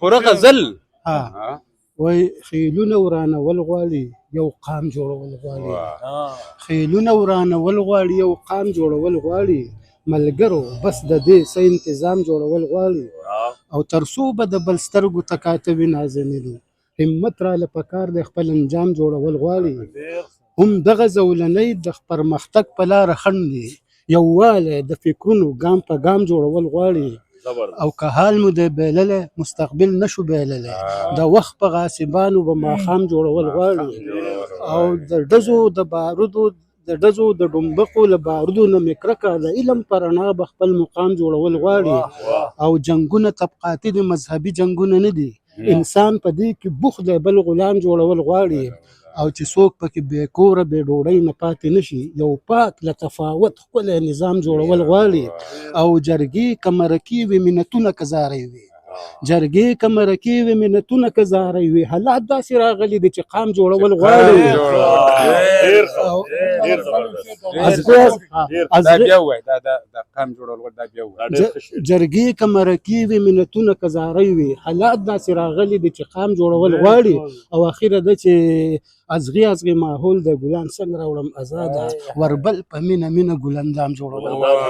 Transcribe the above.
پوره غزل وای خیلونه ورانول غواړي یو قام جوړول غواړي خیلونه ورانول غواړي یو قام جوړول غواړي ملګرو بس د دې څه انتظام جوړول غواړي او تر څو به د بل سترګو تکاتوي نازنینو همت راله پکار د خپل انجام جوړول غواړي هم دغه زولنۍ د پرمختګ په لاره خنډ دي یووالی د فکرونو ګام په ګام جوړول غواړي او که حال مو د بیللی مستقبل نشو بیللی د وخت په غاصبانو به ماښام جوړول غواړي او د ډزو د بارودو د ډزو د ډومبقو له بارودو نه مې کرکه د علم په رڼا به خپل مقام جوړول غواړي او جنګونه طبقاتي د مذهبي جنګونه نه دي انسان په دې کې بوخت دی بل غلام جوړول غواړي او چې څوک پکې بې کوره بې ډوډۍ نه پاتې نشي یو پاک له تفاوت ښکلی نظام جوړول غواړي او جرګې که مرکې وي منتونه که زارۍ وي جرګې که مرکې وي منتونه که زارۍ وي حالات داسې راغلي دي چې قام جوړول غواړي جرګې که مرکې وي منتونه که زارۍ وي حالات داسې راغلي دي چې قام جوړول غواړي او اخیره ده چې ازغي ازغي ماحول د ګلان څنګه راوړم آزاده وربل په مینه مینه ګلندام جوړول غواړي